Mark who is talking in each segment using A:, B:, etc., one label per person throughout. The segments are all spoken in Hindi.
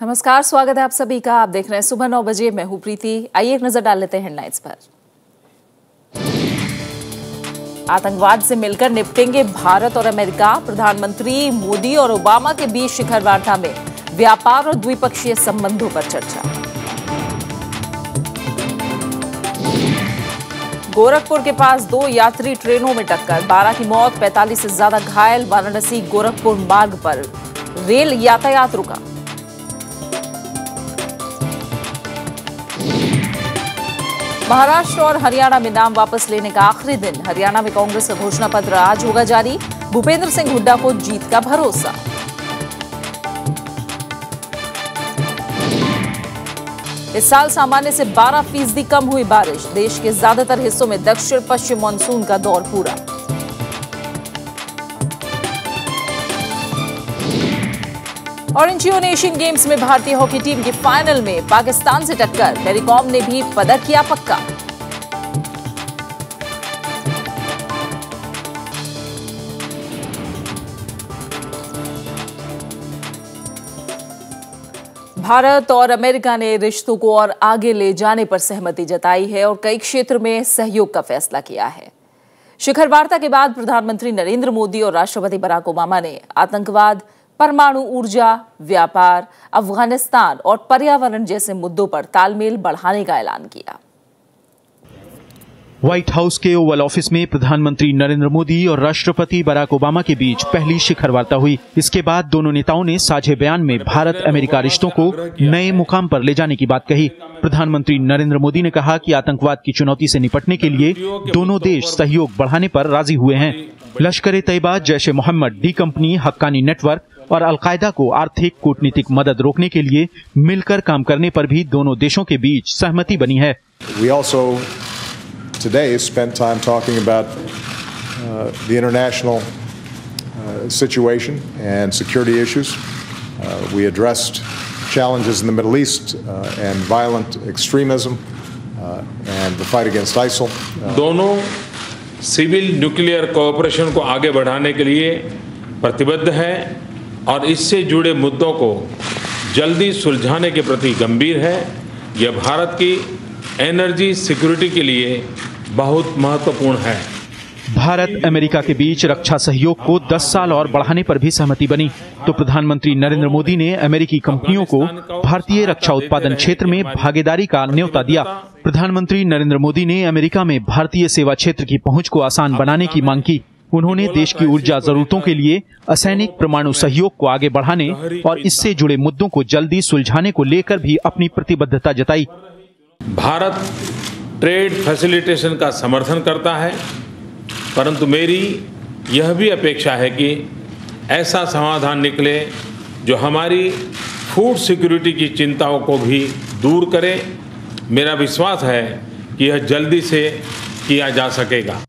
A: नमस्कार, स्वागत है आप सभी का। आप देख रहे हैं सुबह 9 बजे। मैं हूं प्रीति। आइए एक नजर डाल लेते हैं हेडलाइंस पर। आतंकवाद से मिलकर निपटेंगे भारत और अमेरिका। प्रधानमंत्री मोदी और ओबामा के बीच शिखर वार्ता में व्यापार और द्विपक्षीय संबंधों पर चर्चा। गोरखपुर के पास 2 यात्री ट्रेनों में टक्कर, 12 की मौत, 45 से ज्यादा घायल। वाराणसी गोरखपुर मार्ग पर रेल यातायात रुका। महाराष्ट्र और हरियाणा में नाम वापस लेने का आखिरी दिन। हरियाणा में कांग्रेस का घोषणा पत्र आज होगा जारी। भूपेंद्र सिंह हुड्डा को जीत का भरोसा। इस साल सामान्य से 12% कम हुई बारिश। देश के ज्यादातर हिस्सों में दक्षिण पश्चिम मानसून का दौर पूरा। और इंचियोन एशियन गेम्स में भारतीय हॉकी टीम की फाइनल में पाकिस्तान से टक्कर। मैरी कॉम ने भी पदक किया पक्का। भारत और अमेरिका ने रिश्तों को और आगे ले जाने पर सहमति जताई है और कई क्षेत्र में सहयोग का फैसला किया है। शिखर वार्ता के बाद प्रधानमंत्री नरेंद्र मोदी और राष्ट्रपति बराक ओबामा ने आतंकवाद, परमाणु ऊर्जा, व्यापार, अफगानिस्तान और पर्यावरण जैसे मुद्दों पर तालमेल बढ़ाने का ऐलान किया।
B: व्हाइट हाउस के ओवल ऑफिस में प्रधानमंत्री नरेंद्र मोदी और राष्ट्रपति बराक ओबामा के बीच पहली शिखर वार्ता हुई। इसके बाद दोनों नेताओं ने साझे बयान में भारत अमेरिका रिश्तों को नए मुकाम पर ले जाने की बात कही। प्रधानमंत्री नरेंद्र मोदी ने कहा कि आतंकवाद की चुनौती से निपटने के लिए दोनों देश सहयोग बढ़ाने पर राजी हुए हैं। Lashkar-e-Taiba, Jaish-e-Mohammed, D company, Haqqani network और अलकायदा को आर्थिक कूटनीतिक मदद रोकने के लिए मिलकर काम करने पर भी दोनों देशों के बीच सहमति बनी है।
C: We also today spent time talking about the international situation and security issues. We addressed challenges in the Middle East and violent extremism and the fight against ISIL.
D: दोनों सिविल न्यूक्लियर कोऑपरेशन को आगे बढ़ाने के लिए प्रतिबद्ध है और इससे जुड़े मुद्दों को जल्दी सुलझाने के प्रति गंभीर है। यह भारत की एनर्जी सिक्योरिटी के लिए बहुत महत्वपूर्ण है।
B: भारत अमेरिका के बीच रक्षा सहयोग को 10 साल और बढ़ाने पर भी सहमति बनी। तो प्रधानमंत्री नरेंद्र मोदी ने अमेरिकी कंपनियों को भारतीय रक्षा उत्पादन क्षेत्र में भागीदारी का न्योता दिया। प्रधानमंत्री नरेंद्र मोदी ने अमेरिका में भारतीय सेवा क्षेत्र की पहुंच को आसान बनाने की मांग की। उन्होंने देश की ऊर्जा जरूरतों के लिए असैनिक परमाणु सहयोग को आगे बढ़ाने और इससे जुड़े मुद्दों को जल्दी सुलझाने को लेकर भी अपनी प्रतिबद्धता जताई।
D: भारत ट्रेड फैसिलिटेशन का समर्थन करता है, परंतु मेरी यह भी अपेक्षा है कि ऐसा समाधान निकले जो हमारी फूड सिक्योरिटी की चिंताओं को भी दूर करे। मेरा विश्वास है कि यह जल्दी से किया जा सकेगा।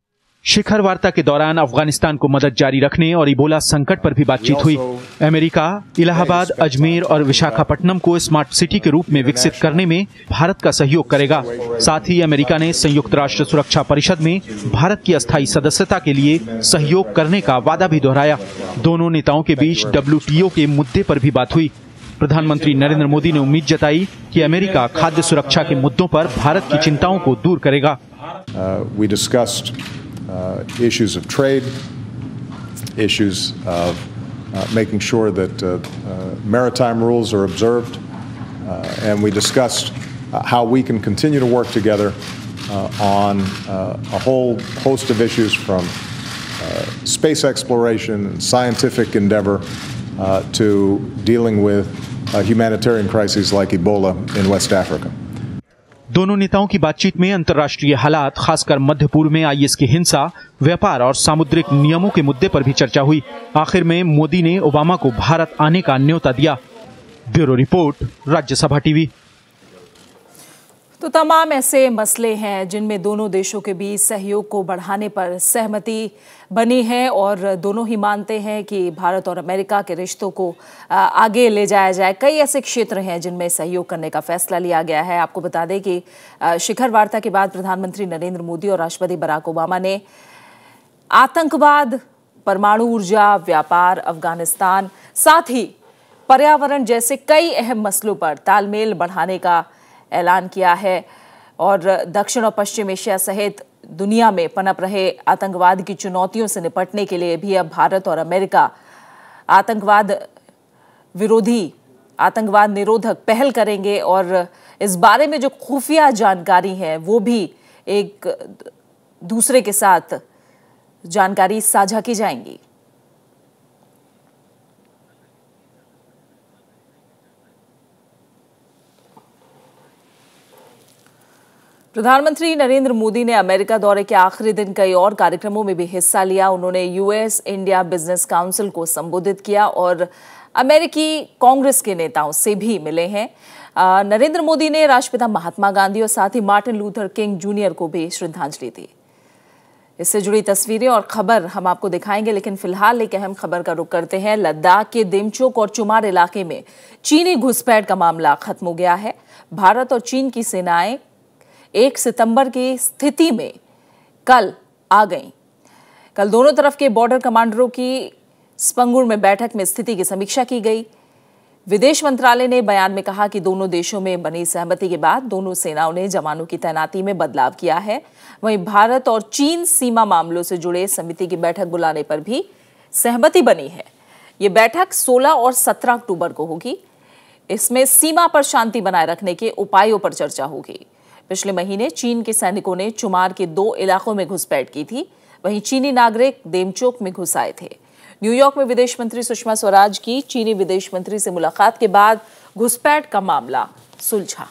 B: शिखर वार्ता के दौरान अफगानिस्तान को मदद जारी रखने और इबोला संकट पर भी बातचीत हुई। अमेरिका इलाहाबाद, अजमेर और विशाखापट्टनम को स्मार्ट सिटी के रूप में विकसित करने में भारत का सहयोग करेगा। साथ ही अमेरिका ने संयुक्त राष्ट्र सुरक्षा परिषद में भारत की अस्थायी सदस्यता के लिए सहयोग करने का वादा भी दोहराया। दोनों नेताओं के बीच WTO के मुद्दे पर भी बात हुई। प्रधानमंत्री नरेंद्र मोदी ने उम्मीद जताई कि अमेरिका खाद्य सुरक्षा के मुद्दों पर भारत की चिंताओं को दूर करेगा।
C: Issues of trade, issues of making sure that maritime rules are observed, and we discussed how we can continue to work together on a whole host of issues from space exploration and scientific endeavor to dealing with humanitarian crises like Ebola in West Africa.
B: दोनों नेताओं की बातचीत में अंतर्राष्ट्रीय हालात, खासकर मध्य पूर्व में IS की हिंसा, व्यापार और सामुद्रिक नियमों के मुद्दे पर भी चर्चा हुई। आखिर में मोदी ने ओबामा को भारत आने का न्योता दिया। Bureau report, Rajya Sabha TV.
A: तो तमाम ऐसे मसले हैं जिनमें दोनों देशों के बीच सहयोग को बढ़ाने पर सहमति बनी है और दोनों ही मानते हैं कि भारत और अमेरिका के रिश्तों को आगे ले जाया जाए। कई ऐसे क्षेत्र हैं जिनमें सहयोग करने का फैसला लिया गया है। आपको बता दें कि शिखर वार्ता के बाद प्रधानमंत्री नरेंद्र मोदी और राष्ट्रपति बराक ओबामा ने आतंकवाद, परमाणु ऊर्जा, व्यापार, अफगानिस्तान, साथ ही पर्यावरण जैसे कई अहम मसलों पर तालमेल बढ़ाने का ऐलान किया है और दक्षिण और पश्चिम एशिया सहित दुनिया में पनप रहे आतंकवाद की चुनौतियों से निपटने के लिए भी अब भारत और अमेरिका आतंकवाद विरोधी, आतंकवाद निरोधक पहल करेंगे और इस बारे में जो खुफिया जानकारी है वो भी एक दूसरे के साथ जानकारी साझा की जाएंगी। प्रधानमंत्री नरेंद्र मोदी ने अमेरिका दौरे के आखिरी दिन कई और कार्यक्रमों में भी हिस्सा लिया। उन्होंने यूएस इंडिया बिजनेस काउंसिल को संबोधित किया और अमेरिकी कांग्रेस के नेताओं से भी मिले हैं। नरेंद्र मोदी ने राष्ट्रपिता महात्मा गांधी और साथ ही मार्टिन लूथर किंग जूनियर को भी श्रद्धांजलि दी। इससे जुड़ी तस्वीरें और खबर हम आपको दिखाएंगे, लेकिन फिलहाल एक अहम खबर का रुख करते हैं। लद्दाख के देमचोक और चुमार इलाके में चीनी घुसपैठ का मामला खत्म हो गया है। भारत और चीन की सेनाएं 1 सितंबर की स्थिति में कल आ गईं। कल दोनों तरफ के बॉर्डर कमांडरों की स्पंगुर में बैठक में स्थिति की समीक्षा की गई। विदेश मंत्रालय ने बयान में कहा कि दोनों देशों में बनी सहमति के बाद दोनों सेनाओं ने जवानों की तैनाती में बदलाव किया है। वहीं भारत और चीन सीमा मामलों से जुड़े समिति की बैठक बुलाने पर भी सहमति बनी है। ये बैठक 16 और 17 अक्टूबर को होगी। इसमें सीमा पर शांति बनाए रखने के उपायों पर चर्चा होगी। पिछले महीने चीन के सैनिकों ने चुमार के 2 इलाकों में घुसपैठ की थी। वहीं चीनी नागरिक देमचोक में घुस आए थे। न्यूयॉर्क में विदेश मंत्री सुषमा स्वराज की चीनी विदेश मंत्री से मुलाकात के बाद घुसपैठ का मामला सुलझा।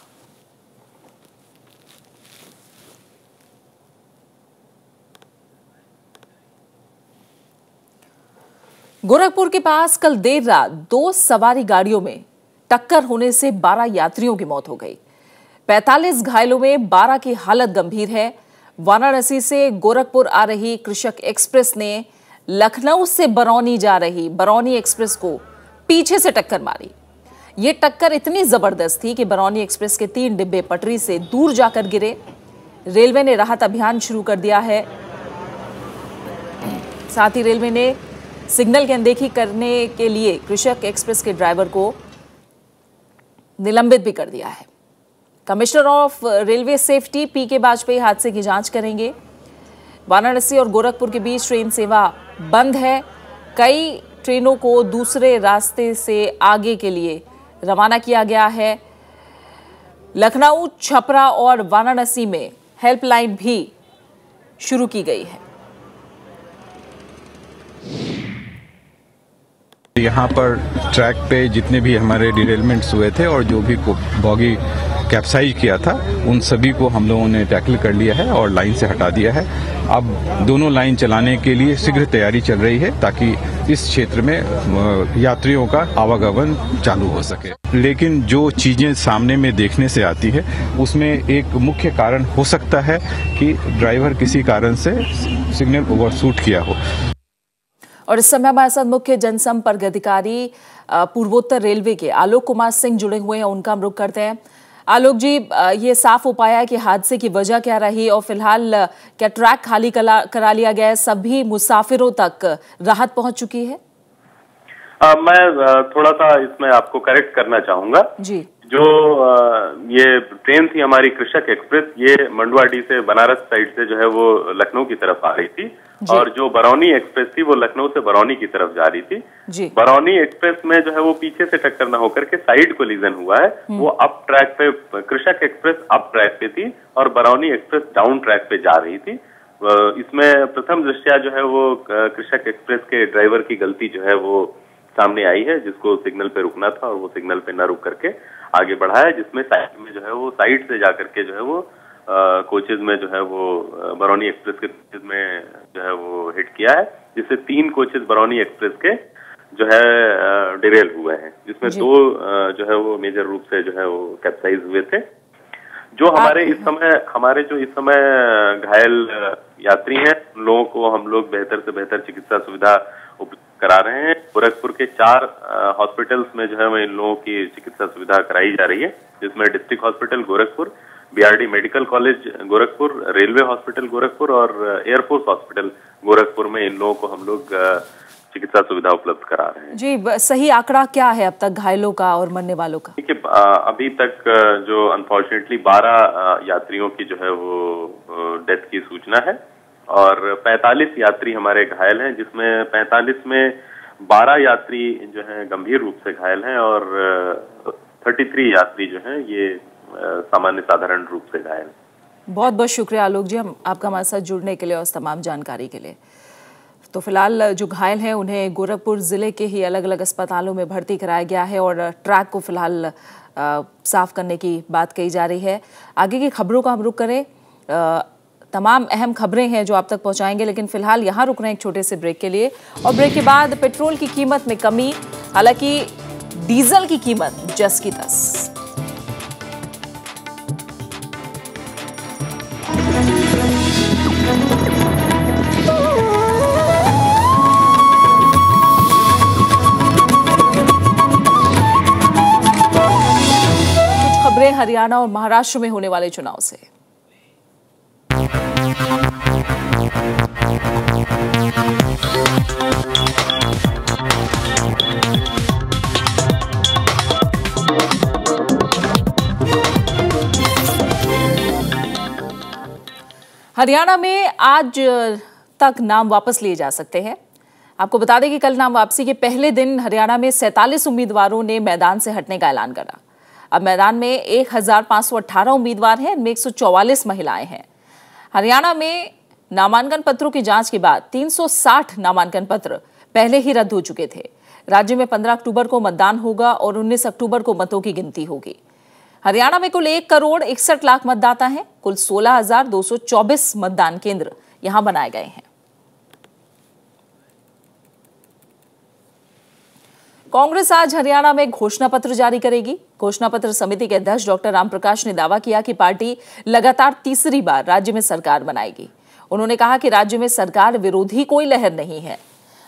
A: गोरखपुर के पास कल देर रात 2 सवारी गाड़ियों में टक्कर होने से 12 यात्रियों की मौत हो गई। 45 घायलों में 12 की हालत गंभीर है। वाराणसी से गोरखपुर आ रही कृषक एक्सप्रेस ने लखनऊ से बरौनी जा रही बरौनी एक्सप्रेस को पीछे से टक्कर मारी। ये टक्कर इतनी जबरदस्त थी कि बरौनी एक्सप्रेस के 3 डिब्बे पटरी से दूर जाकर गिरे। रेलवे ने राहत अभियान शुरू कर दिया है। साथ ही रेलवे ने सिग्नल की अनदेखी करने के लिए कृषक एक्सप्रेस के ड्राइवर को निलंबित भी कर दिया है। कमिश्नर ऑफ रेलवे सेफ्टी पीके वाजपेयी हादसे की जांच करेंगे। वाराणसी और गोरखपुर के बीच ट्रेन सेवा बंद है। कई ट्रेनों को दूसरे रास्ते से आगे के लिए रवाना किया गया है। लखनऊ, छपरा और वाराणसी में हेल्पलाइन भी शुरू की गई है।
E: यहाँ पर ट्रैक पे जितने भी हमारे डिरेलमेंट्स हुए थे और जो भी बॉगी कैप्साइज किया था उन सभी को हम लोगों ने टैकल कर लिया है और लाइन से हटा दिया है। अब दोनों लाइन चलाने के लिए शीघ्र तैयारी चल रही है ताकि इस क्षेत्र में यात्रियों का आवागमन चालू हो सके। लेकिन जो चीजें सामने में देखने से आती है उसमें एक मुख्य कारण हो सकता है कि ड्राइवर किसी कारण से सिग्नल ओवरशूट किया हो।
A: और इस समय हमारे साथ मुख्य जनसंपर्क अधिकारी पूर्वोत्तर रेलवे के आलोक कुमार सिंह जुड़े हुए हैं। उनका हम रुख करते हैं। आलोक जी, ये साफ हो पाया है कि हादसे की वजह क्या रही और फिलहाल क्या ट्रैक खाली करा लिया गया है? सभी मुसाफिरों तक राहत पहुंच चुकी है?
F: मैं थोड़ा सा इसमें आपको करेक्ट करना चाहूंगा
A: जी।
F: जो ये ट्रेन थी हमारी कृषक एक्सप्रेस, ये मंडुआडीह से बनारस साइड से जो है वो लखनऊ की तरफ आ रही थी और जो बरौनी एक्सप्रेस थी वो लखनऊ से बरौनी की तरफ जा रही थी जी। बरौनी एक्सप्रेस में जो है वो पीछे से टक्कर न होकर के साइड कोलिजन हुआ है। वो अप ट्रैक पे, कृषक एक्सप्रेस अप ट्रैक पे थी और बरौनी एक्सप्रेस डाउन ट्रैक पे जा रही थी। इसमें प्रथम दृष्टया जो है वो कृषक एक्सप्रेस के ड्राइवर की गलती जो है वो सामने आई है, जिसको सिग्नल पे रुकना था और वो सिग्नल पे न रुक करके आगे बढ़ाया, जिसमें साइड में जो है वो साइड से जाकर के जो है वो कोचेज में जो है वो बरौनी एक्सप्रेस के कोचेज में जो है वो हिट किया है, जिससे 3 कोचेज बरौनी एक्सप्रेस के जो है डिरेल हुए हैं, जिसमें 2 जो है वो मेजर रूप से जो है वो कैप्साइज हुए थे। जो हमारे इस समय घायल यात्री हैं उन लोगों को हम लोग बेहतर से बेहतर चिकित्सा सुविधा उपलब्ध करा रहे हैं। गोरखपुर के 4 हॉस्पिटल्स में जो है वो इन लोगों की चिकित्सा सुविधा कराई जा रही है, जिसमें district hospital Gorakhpur, BRD medical college Gorakhpur, railway hospital Gorakhpur और एयरफोर्स हॉस्पिटल गोरखपुर में इन लोगों को हम लोग चिकित्सा सुविधा उपलब्ध करा रहे हैं।
A: जी, सही आंकड़ा क्या है अब तक घायलों का और मरने वालों का?
F: देखिए, अभी तक जो अनफॉर्चुनेटली 12 यात्रियों की जो है वो डेथ की सूचना है और 45 यात्री हमारे घायल हैं, जिसमें 45 में 12 यात्री जो हैं गंभीर रूप से घायल हैं और 33 यात्री जो हैं ये सामान्य साधारण रूप से घायल हैं।
A: बहुत बहुत शुक्रिया आलोक जी, हम आपका हमारे साथ जुड़ने के लिए और तमाम जानकारी के लिए। तो फिलहाल जो घायल हैं उन्हें गोरखपुर जिले के ही अलग अलग अस्पतालों में भर्ती कराया गया है और ट्रैक को फिलहाल साफ करने की बात कही जा रही है। आगे की खबरों का हम रुख करें, तमाम अहम खबरें हैं जो आप तक पहुंचाएंगे, लेकिन फिलहाल यहां रुक रहे हैं एक छोटे से ब्रेक के लिए। और ब्रेक के बाद पेट्रोल की कीमत में कमी, हालांकि डीजल की कीमत जस की तस। खबरें हरियाणा और महाराष्ट्र में होने वाले चुनाव से। हरियाणा में आज तक नाम वापस लिए जा सकते हैं। आपको बता दें कि कल नाम वापसी के पहले दिन हरियाणा में 47 उम्मीदवारों ने मैदान से हटने का ऐलान करा। अब मैदान में 1518 उम्मीदवार हैं, इनमें 144 महिलाएं हैं। हरियाणा में नामांकन पत्रों की जांच के बाद 360 नामांकन पत्र पहले ही रद्द हो चुके थे। राज्य में 15 अक्टूबर को मतदान होगा और 19 अक्टूबर को मतों की गिनती होगी। हरियाणा में कुल 1,61,00,000 मतदाता हैं। कुल 16,224 मतदान केंद्र यहां बनाए गए हैं। कांग्रेस आज हरियाणा में घोषणा पत्र जारी करेगी। घोषणा पत्र समिति के अध्यक्ष डॉक्टर रामप्रकाश ने दावा किया कि पार्टी लगातार तीसरी बार राज्य में सरकार बनाएगी। उन्होंने कहा कि राज्य में सरकार विरोधी कोई लहर नहीं है।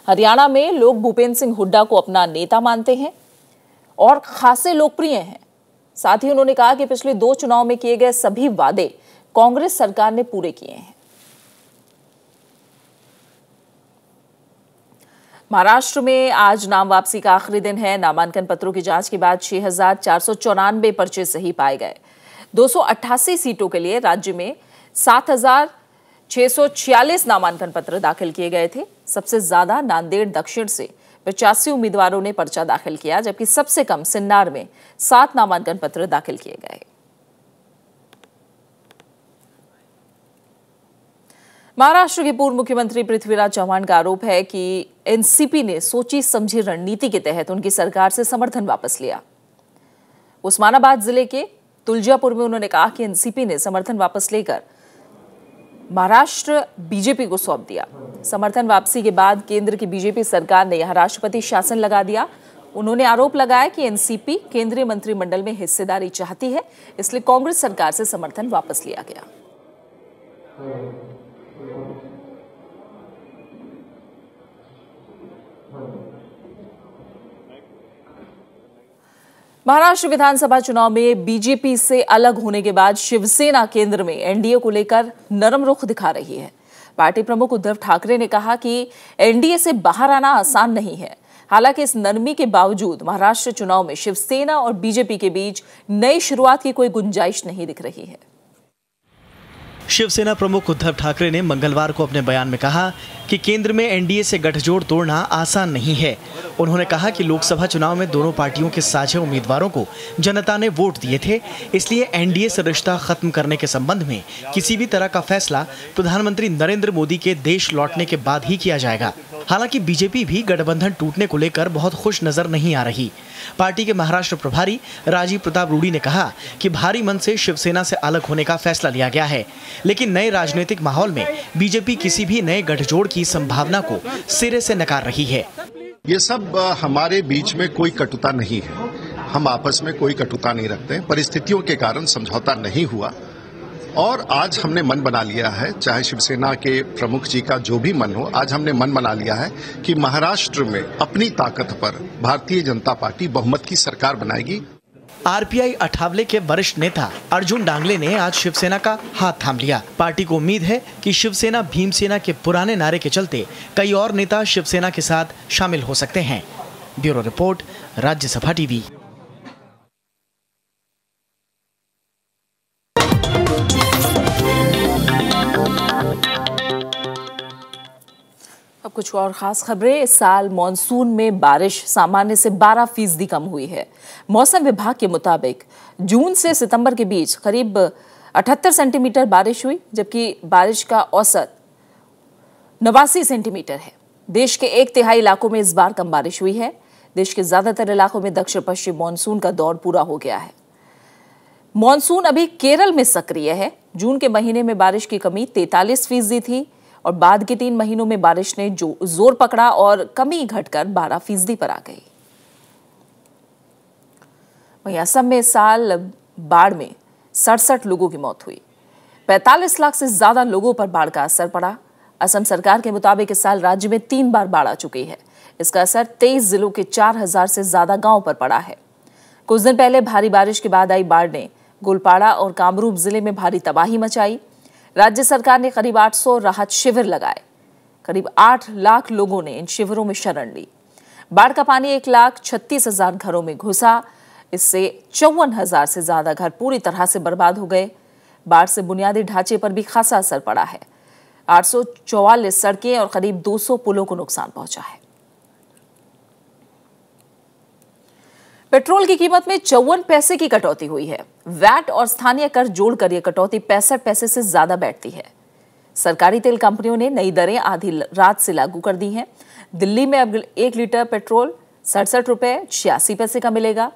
A: हरियाणा में लोग भूपेंद्र सिंह हुड्डा को अपना नेता मानते हैं और खासे लोकप्रिय हैं। साथ ही उन्होंने कहा कि पिछले 2 चुनाव में किए गए सभी वादे कांग्रेस सरकार ने पूरे किए हैं। महाराष्ट्र में आज नाम वापसी का आखिरी दिन है। नामांकन पत्रों की जांच के बाद 6,494 पर्चे सही पाए गए। 288 सीटों के लिए राज्य में 7,646 नामांकन पत्र दाखिल किए गए थे। सबसे ज्यादा नांदेड़ दक्षिण से 85 उम्मीदवारों ने पर्चा दाखिल किया, जबकि सबसे कम सिन्नार में 7 नामांकन पत्र दाखिल किए गए। महाराष्ट्र के पूर्व मुख्यमंत्री पृथ्वीराज चव्हाण का आरोप है कि एनसीपी ने सोची समझी रणनीति के तहत उनकी सरकार से समर्थन वापस लिया। उस्मानाबाद जिले के तुलजापुर में उन्होंने कहा कि एनसीपी ने समर्थन वापस लेकर महाराष्ट्र बीजेपी को सौंप दिया। समर्थन वापसी के बाद केंद्र की बीजेपी सरकार ने यहां राष्ट्रपति शासन लगा दिया। उन्होंने आरोप लगाया कि एनसीपी केंद्रीय मंत्रिमंडल में हिस्सेदारी चाहती है, इसलिए कांग्रेस सरकार से समर्थन वापस लिया गया। महाराष्ट्र विधानसभा चुनाव में बीजेपी से अलग होने के बाद शिवसेना केंद्र में एनडीए को लेकर नरम रुख दिखा रही है। पार्टी प्रमुख उद्धव ठाकरे ने कहा कि एनडीए से बाहर आना आसान नहीं है। हालांकि इस नरमी के बावजूद महाराष्ट्र चुनाव में शिवसेना और बीजेपी के बीच नई शुरुआत की कोई गुंजाइश नहीं दिख रही है।
G: शिवसेना प्रमुख उद्धव ठाकरे ने मंगलवार को अपने बयान में कहा कि केंद्र में एनडीए से गठजोड़ तोड़ना आसान नहीं है। उन्होंने कहा कि लोकसभा चुनाव में दोनों पार्टियों के साझे उम्मीदवारों को जनता ने वोट दिए थे, इसलिए एनडीए से रिश्ता खत्म करने के संबंध में किसी भी तरह का फैसला प्रधानमंत्री नरेंद्र मोदी के देश लौटने के बाद ही किया जाएगा। हालांकि बीजेपी भी गठबंधन टूटने को लेकर बहुत खुश नजर नहीं आ रही। पार्टी के महाराष्ट्र प्रभारी राजीव प्रताप रूडी ने कहा कि भारी मन से शिवसेना से अलग होने का फैसला लिया गया है, लेकिन नए राजनीतिक माहौल में बीजेपी किसी भी नए गठजोड़ की संभावना को सिरे से नकार रही है।
H: ये सब हमारे बीच में कोई कटुता नहीं है, हम आपस में कोई कटुता नहीं रखते। परिस्थितियों के कारण समझौता नहीं हुआ और आज हमने मन बना लिया है, चाहे शिवसेना के प्रमुख जी का जो भी मन हो, आज हमने मन बना लिया है कि महाराष्ट्र में अपनी ताकत पर भारतीय जनता पार्टी बहुमत की सरकार बनाएगी।
G: आरपीआई अठावले के वरिष्ठ नेता अर्जुन डांगले ने आज शिवसेना का हाथ थाम लिया। पार्टी को उम्मीद है कि शिवसेना भीमसेना के पुराने नारे के चलते कई और नेता शिवसेना के साथ शामिल हो सकते हैं। Bureau report, Rajya Sabha TV.
A: अब कुछ और खास खबरें। इस साल मॉनसून में बारिश सामान्य से 12% कम हुई है। मौसम विभाग के मुताबिक जून से सितंबर के बीच करीब 78 सेंटीमीटर बारिश हुई, जबकि बारिश का औसत 89 सेंटीमीटर है। देश के 1/3 इलाकों में इस बार कम बारिश हुई है। देश के ज्यादातर इलाकों में दक्षिण पश्चिम मॉनसून का दौर पूरा हो गया है। मॉनसून अभी केरल में सक्रिय है। जून के महीने में बारिश की कमी 43% थी और बाद के 3 महीनों में बारिश ने जो जोर पकड़ा और कमी घटकर 12% पर आ गई। वहीं असम में इस साल बाढ़ में 67 लोगों की मौत हुई। 45 लाख से ज्यादा लोगों पर बाढ़ का असर पड़ा। असम सरकार के मुताबिक इस साल राज्य में 3 बार बाढ़ आ चुकी है। इसका असर 23 जिलों के 4000 से ज्यादा गांवों पर पड़ा है। कुछ दिन पहले भारी बारिश के बाद आई बाढ़ ने गोलपाड़ा और कामरूप जिले में भारी तबाही मचाई। राज्य सरकार ने करीब 800 राहत शिविर लगाए। करीब 8 लाख लोगों ने इन शिविरों में शरण ली। बाढ़ का पानी 1,36,000 घरों में घुसा। इससे 54,000 से ज्यादा घर पूरी तरह से बर्बाद हो गए। बाढ़ से बुनियादी ढांचे पर भी खासा असर पड़ा है। 844 सड़कें और करीब 200 पुलों को नुकसान पहुंचा है। पेट्रोल की कीमत में 54 पैसे की कटौती हुई है। वैट और स्थानीय कर जोड़कर यह कटौती 65 पैसे से ज्यादा बैठती है। सरकारी तेल कंपनियों ने नई दरें आधी रात से लागू कर दी हैं। दिल्ली में अब 1 लीटर पेट्रोल 67 रुपए 86 पैसे का मिलेगा।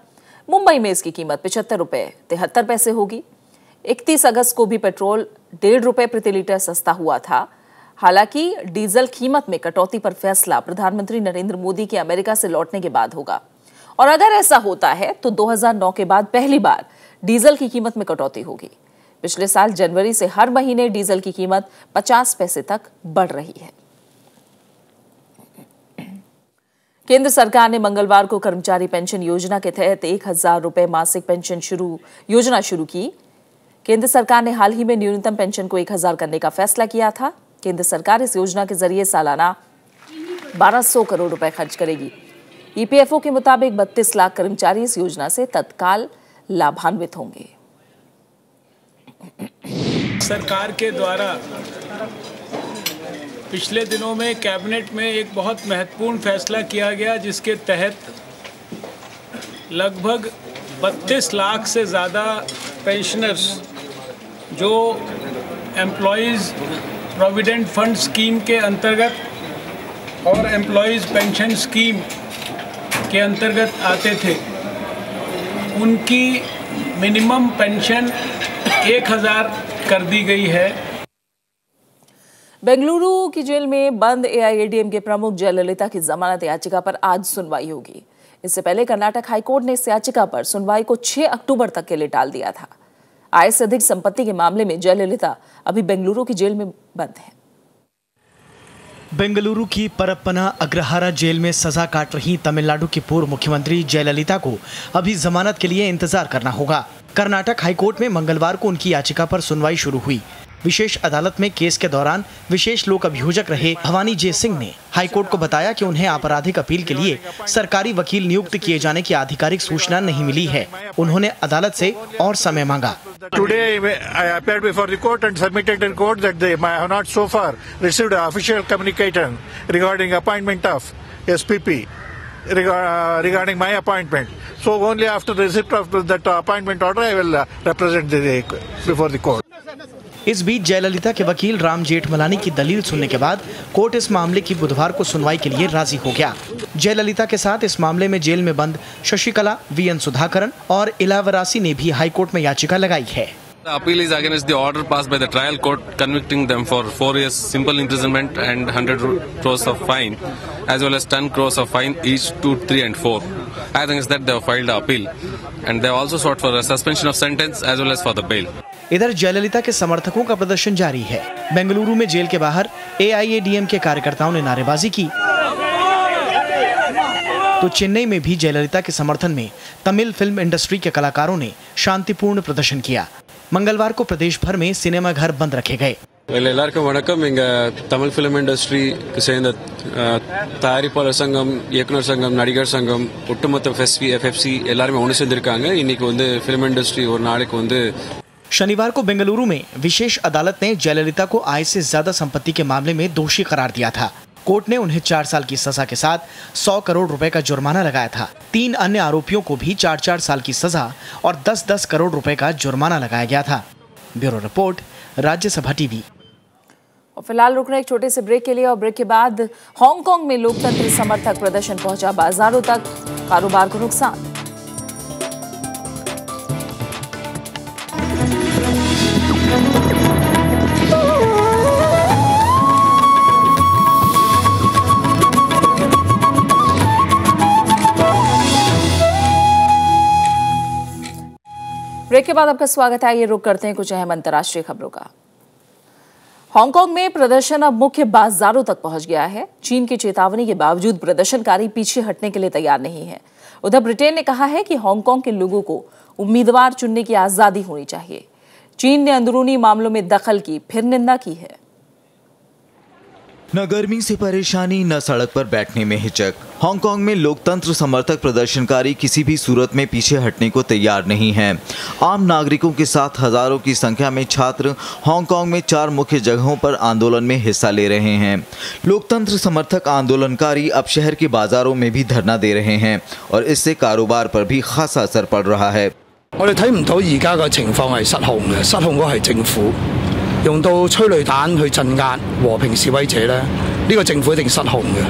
A: मुंबई में इसकी कीमत 75 रुपए 73 पैसे होगी। 31 अगस्त को भी पेट्रोल 1.5 रुपए प्रति लीटर सस्ता हुआ था। हालांकि डीजल कीमत में कटौती पर फैसला प्रधानमंत्री नरेंद्र मोदी के अमेरिका से लौटने के बाद होगा, और अगर ऐसा होता है तो 2009 के बाद पहली बार डीजल की कीमत में कटौती होगी। पिछले साल जनवरी से हर महीने डीजल की कीमत 50 पैसे तक बढ़ रही है। केंद्र सरकार ने मंगलवार को कर्मचारी पेंशन योजना के तहत 1,000 रुपए मासिक पेंशन योजना शुरू की। केंद्र सरकार ने हाल ही में न्यूनतम पेंशन को 1,000 करने का फैसला किया था। केंद्र सरकार इस योजना के जरिए सालाना 1200 करोड़ रुपए खर्च करेगी। ईपीएफओ के मुताबिक 32 लाख कर्मचारी इस योजना से तत्काल लाभान्वित होंगे।
I: सरकार के द्वारा पिछले दिनों में कैबिनेट में एक बहुत महत्वपूर्ण फैसला किया गया, जिसके तहत लगभग 32 लाख से ज़्यादा पेंशनर्स जो एम्प्लॉयज़ प्रोविडेंट फंड स्कीम के अंतर्गत और एम्प्लॉयज़ पेंशन स्कीम के अंतर्गत आते थे, उनकी मिनिमम पेंशन 1,000 कर दी गई है।
A: बेंगलुरु की जेल में बंद एआईएडीएमके प्रमुख जयललिता की जमानत याचिका पर आज सुनवाई होगी। इससे पहले कर्नाटक हाईकोर्ट ने इस याचिका पर सुनवाई को 6 अक्टूबर तक के लिए टाल दिया था। आय से अधिक संपत्ति के मामले में जयललिता अभी बेंगलुरु की जेल में बंद है।
G: बेंगलुरु की परप्पना अग्रहारा जेल में सजा काट रही तमिलनाडु की पूर्व मुख्यमंत्री जयललिता को अभी जमानत के लिए इंतजार करना होगा। कर्नाटक हाईकोर्ट में मंगलवार को उनकी याचिका पर सुनवाई शुरू हुई। विशेष अदालत में केस के दौरान विशेष लोक अभियोजक रहे भवानी जे सिंह ने हाईकोर्ट को बताया कि उन्हें आपराधिक अपील के लिए सरकारी वकील नियुक्त किए जाने की आधिकारिक सूचना नहीं मिली है। उन्होंने अदालत से और समय मांगा।
J: Today I appeared before the court and submitted in court that I have not so far received an official communication regarding appointment of SPP regarding my appointment. So only after receipt of that appointment order I will represent before the court.
G: इस बीच जयललिता के वकील राम जेठमलानी की दलील सुनने के बाद कोर्ट इस मामले की बुधवार को सुनवाई के लिए राजी हो गया। जयललिता के साथ इस मामले में जेल में बंद शशिकला, वीएन सुधाकरन और इलावरासी ने भी हाईकोर्ट में याचिका लगाई है।
K: The appeal is against the order passed by the trial court convicting them for 4 years simple imprisonment and 100 crores of fine, as well as 10 crores of fine each 2, 3 and 4. I think that they have filed an appeal and they have also sought for a suspension of sentence as well as for the bail.
G: इधर जयललिता के समर्थकों का प्रदर्शन जारी है। बेंगलुरु में जेल के बाहर एआईएडीएम के कार्यकर्ताओं ने नारेबाजी की। तो चेन्नई में भी जयललिता के समर्थन में तमिल फिल्म इंडस्ट्री के कलाकारों ने शांतिपूर्ण प्रदर्शन किया। मंगलवार को प्रदेश भर में सिनेमा घर बंद रखे गए।
L: எல்லாருக்கும் வணக்கம். எங்க தமிழ் ஃபிலிம் இண்டஸ்ட்ரிக்கு சேர்ந்த தயாரிப்பாளர் சங்கம், இயக்குனர் சங்கம், நடிகர் சங்கம், ஒட்டுமொத்த எஃப்எஃப்சி எல்லாருமே ஒன்று சேர்ந்திருக்காங்க. இன்னைக்கு வந்து फिल्म इंडस्ट्री ஒரு நாளைக்கு வந்து
G: शनिवार को बेंगलुरु में विशेष अदालत ने जयललिता को आय से ज्यादा संपत्ति के मामले में दोषी करार दिया था। कोर्ट ने उन्हें 4 साल की सजा के साथ 100 करोड़ रुपए का जुर्माना लगाया था। 3 अन्य आरोपियों को भी 4-4 साल की सजा और 10-10 करोड़ रुपए का जुर्माना लगाया गया था। Bureau report, Rajya Sabha TV.
A: और फिलहाल रुकना एक छोटे से ब्रेक के लिए, और ब्रेक के बाद हांगकांग में लोकतंत्र समर्थक प्रदर्शन पहुंचा बाजारों तक, कारोबार को नुकसान। ब्रेक के बाद आपका स्वागत है। ये रुक करते हैं कुछ अहम अंतर्राष्ट्रीय खबरों का। हांगकांग में प्रदर्शन अब मुख्य बाजारों तक पहुंच गया है। चीन की चेतावनी के बावजूद प्रदर्शनकारी पीछे हटने के लिए तैयार नहीं है। उधर ब्रिटेन ने कहा है कि हांगकांग के लोगों को उम्मीदवार चुनने की आजादी होनी चाहिए। चीन ने अंदरूनी मामलों में दखल की फिर निंदा की है।
M: न गर्मी से परेशानी, न सड़क पर बैठने में हिचक। हांगकांग में लोकतंत्र समर्थक प्रदर्शनकारी किसी भी सूरत में पीछे हटने को तैयार नहीं हैं। आम नागरिकों के साथ हजारों की संख्या में छात्र हांगकांग में 4 मुख्य जगहों पर आंदोलन में हिस्सा ले रहे हैं। लोकतंत्र समर्थक आंदोलनकारी अब शहर के बाजारों में भी धरना दे रहे हैं और इससे कारोबार पर भी खासा असर पड़ रहा है।
N: 我哋睇唔到而家嘅情況係失控嘅，失控嗰係政府用到催淚彈去鎮壓和平示威者咧，呢個政府一定失控嘅。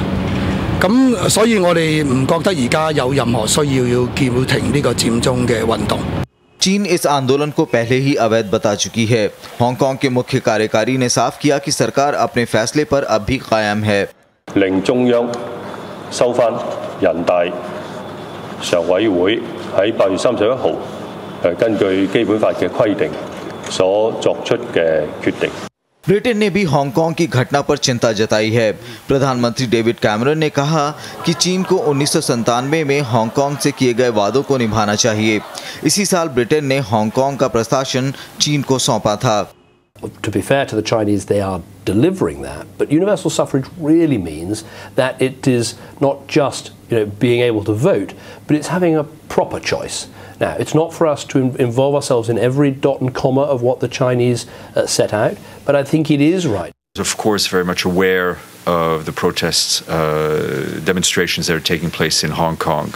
N: 咁所以我哋唔覺得而家有任何需要要叫停呢個佔中嘅運動。
M: चीन इस आंदोलन को पहले ही अवैध बता चुकी है। हांगकांग के मुख्य कार्यकारी ने साफ किया कि सरकार अपने फैसले पर अब भी कायम है।
O: 令中央收返人大常委會喺8月31號根據基本法嘅規定所作出嘅決定。
M: ब्रिटेन ने भी हांगकांग की घटना पर चिंता जताई है। प्रधानमंत्री डेविड कैमरन ने कहा कि चीन को 1997 में हांगकांग से किए गए वादों को निभाना चाहिए। इसी साल ब्रिटेन ने हांगकांग का प्रशासन चीन को सौंपा था।
P: To be fair to the Chinese, they are delivering that. But universal suffrage really means that it is not just being able to vote, but it's having a proper choice. Now, it's not for us to involve ourselves in every dot and comma of what the Chinese set out, but I think it is right.
Q: Of course, very much aware of the protests, demonstrations that are taking place in Hong Kong.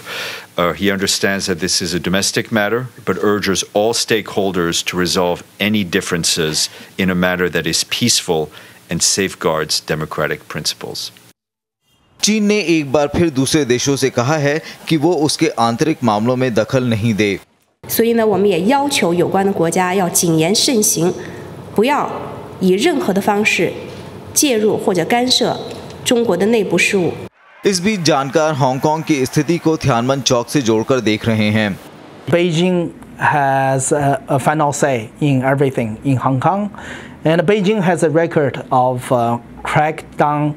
Q: He understands that this is a domestic matter, but urges all stakeholders to resolve any differences in a manner that is peaceful and safeguards democratic principles.
M: चीन ने एक बार फिर दूसरे देशों से कहा है कि वो उसके आंतरिक मामलों में दखल नहीं दे।
R: 所以呢，我们也要求有关的国家要谨言慎行，不要以任何的方式介入或者干涉中国的内部事务。
M: इस बीच जानकार हांगकांग की स्थिति को थियानमन चौक से जोड़कर देख रहे हैं।
S: Beijing has a final say in everything in Hong Kong, and Beijing has a record of crackdown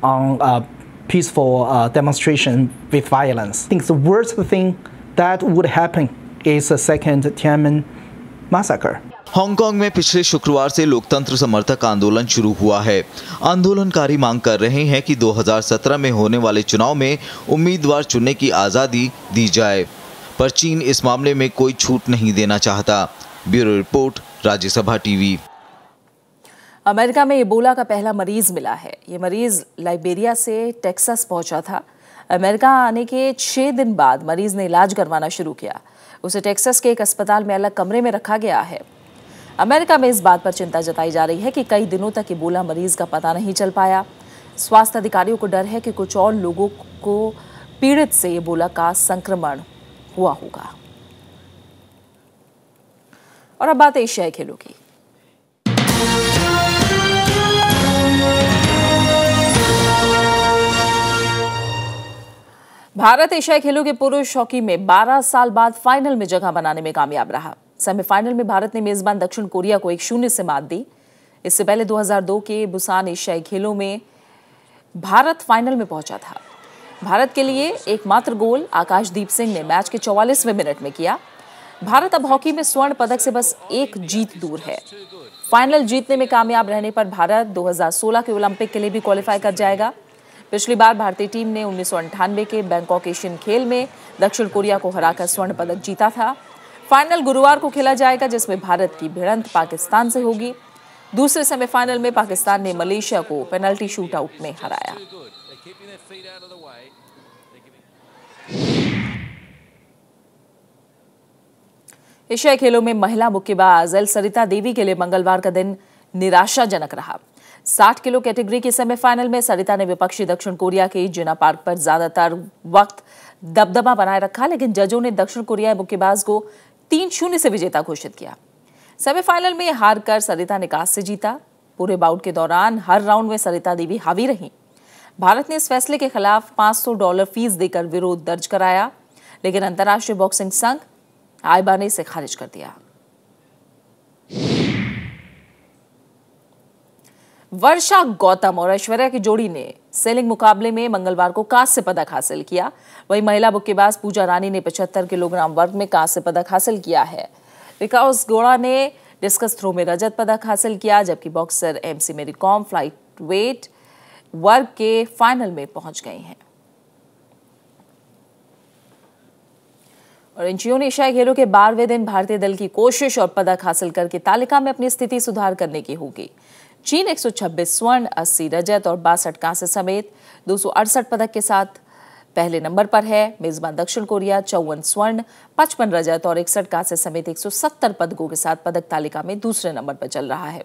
S: on peaceful demonstration with violence. I think the worst thing that would happen is a second Tiananmen massacre.
M: Hong Kong में पिछले शुक्रवार से लोकतंत्र समर्थक आंदोलन शुरू हुआ है। आंदोलनकारी मांग कर रहे हैं कि 2017 में होने वाले चुनाव में उम्मीदवार चुनने की आज़ादी दी जाए, पर चीन इस मामले में कोई छूट नहीं देना चाहता। Bureau report, Rajya Sabha TV.
A: America में इबोला का पहला मरीज मिला है। ये मरीज लाइबेरिया से टेक्सास पहुंचा था। अमेरिका आने के 6 दिन बाद मरीज ने इलाज करवाना शुरू किया। उसे टेक्सास के एक अस्पताल में अलग कमरे में रखा गया है। अमेरिका में इस बात पर चिंता जताई जा रही है कि कई दिनों तक इबोला मरीज का पता नहीं चल पाया। स्वास्थ्य अधिकारियों को डर है कि कुछ और लोगों को पीड़ित से इबोला का संक्रमण हुआ होगा। और अब बात एशियाई खेलों की। भारत एशियाई खेलों के पुरुष हॉकी में 12 साल बाद फाइनल में जगह बनाने में कामयाब रहा। सेमीफाइनल में भारत ने मेजबान दक्षिण कोरिया को 1-0 से मात दी। इससे पहले 2002 के बुसान एशियाई खेलों में भारत फाइनल में पहुंचा था। भारत के लिए एकमात्र गोल आकाशदीप सिंह ने मैच के 44वें मिनट में किया। भारत अब हॉकी में स्वर्ण पदक से बस एक जीत दूर है। फाइनल जीतने में कामयाब रहने पर भारत 2016 के ओलंपिक के लिए भी क्वालिफाई कर जाएगा। पिछली बार भारतीय टीम ने 1998 के बैंकॉक एशियन खेल में दक्षिण कोरिया को हराकर स्वर्ण पदक जीता था। फाइनल गुरुवार को खेला जाएगा, जिसमें भारत की भिड़ंत पाकिस्तान से होगी। दूसरे सेमीफाइनल में पाकिस्तान ने मलेशिया को पेनल्टी शूटआउट में हराया। एशियाई खेलों में महिला मुक्केबाज एल सरिता देवी के लिए मंगलवार का दिन निराशाजनक रहा। 60 किलो कैटेगरी के सेमीफाइनल में सरिता ने विपक्षी दक्षिण कोरिया के जिना पार्क पर ज्यादातर वक्त दबदबा बनाए रखा, लेकिन जजों ने दक्षिण कोरियाई मुक्केबाज को 3-0 से विजेता घोषित किया। सेमीफाइनल में हार कर सरिता ने कांस्य जीता। पूरे बाउट के दौरान हर राउंड में सरिता देवी हावी रही। भारत ने इस फैसले के खिलाफ $500 फीस देकर विरोध दर्ज कराया, लेकिन अंतर्राष्ट्रीय बॉक्सिंग संघ आईबा ने इसे खारिज कर दिया। वर्षा गौतम और ऐश्वर्या की जोड़ी ने सेलिंग मुकाबले में मंगलवार को कांस्य पदक हासिल किया। वहीं महिला मुक्केबाज पूजा रानी ने 75 किलोग्राम वर्ग में कांस्य पदक हासिल किया है। विकास गोड़ा ने डिस्कस थ्रो में रजत पदक हासिल किया, जबकि बॉक्सर एमसी मेरी कॉम फ्लाइट वेट वर्ग के फाइनल में पहुंच गई हैं। और इन एशियाई खेलों के 12वें दिन भारतीय दल की कोशिश और पदक हासिल करके तालिका में अपनी स्थिति सुधार करने की होगी। चीन 126 स्वर्ण, 80 रजत और 62 कांस्य समेत 268 पदक के साथ पहले नंबर पर है। मेजबान दक्षिण कोरिया 54 स्वर्ण, 55 रजत और 61 कांस्य समेत 170 पदकों के साथ पदक तालिका में दूसरे नंबर पर चल रहा है।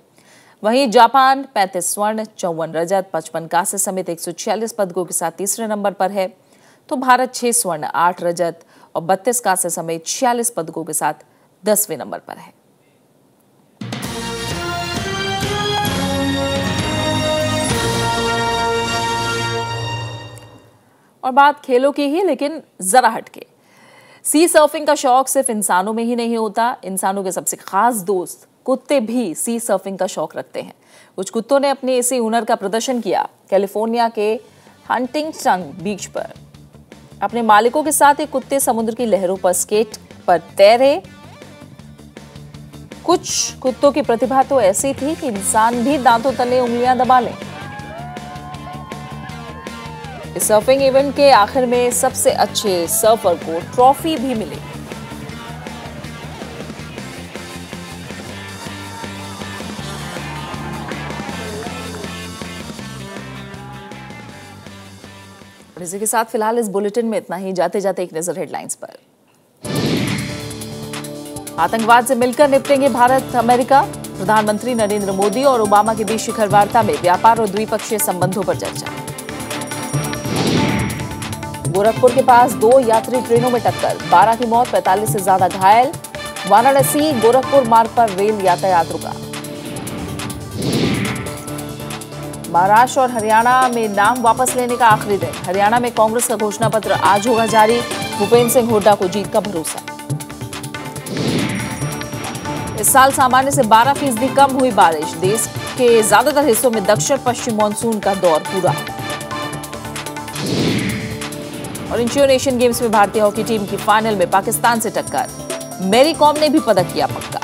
A: वहीं जापान 35 स्वर्ण, 54 रजत, 55 कांस्य समेत 146 पदकों के साथ तीसरे नंबर पर है। तो भारत 6 स्वर्ण, 8 रजत और 32 कांस्य समेत 46 पदकों के साथ 10वें नंबर पर है। और बात खेलों की ही, लेकिन जरा हटके। सी सर्फिंग का शौक सिर्फ इंसानों में ही नहीं होता। इंसानों के सबसे खास दोस्त कुत्ते भी सी सर्फिंग का शौक रखते हैं। कुछ कुत्तों ने अपने इसी हुनर का प्रदर्शन किया कैलिफोर्निया के हंटिंगटन बीच पर। अपने मालिकों के साथ ये कुत्ते समुद्र की लहरों पर स्केट पर तैरे। कुछ कुत्तों की प्रतिभा तो ऐसी थी कि इंसान भी दांतों तले उंगलियां दबा लें। इस सर्फिंग इवेंट के आखिर में सबसे अच्छे सर्फर को ट्रॉफी भी मिली। और इसी के साथ फिलहाल इस बुलेटिन में इतना ही। जाते जाते एक नजर हेडलाइंस पर। आतंकवाद से मिलकर निपटेंगे भारत अमेरिका। प्रधानमंत्री नरेंद्र मोदी और ओबामा के बीच शिखर वार्ता में व्यापार और द्विपक्षीय संबंधों पर चर्चा। गोरखपुर के पास 2 यात्री ट्रेनों में टक्कर, 12 की मौत, 45 से ज्यादा घायल। वाराणसी गोरखपुर मार्ग पर रेल यातायात रुका। महाराष्ट्र और हरियाणा में नाम वापस लेने का आखिरी दिन। हरियाणा में कांग्रेस का घोषणा पत्र आज होगा जारी। भूपेंद्र सिंह हुड्डा को जीत का भरोसा। इस साल सामान्य से 12% कम हुई बारिश। देश के ज्यादातर हिस्सों में दक्षिण पश्चिम मानसून का दौर पूरा। और एशियन गेम्स में भारतीय हॉकी टीम की फाइनल में पाकिस्तान से टक्कर। मेरी कॉम ने भी पदक किया पक्का।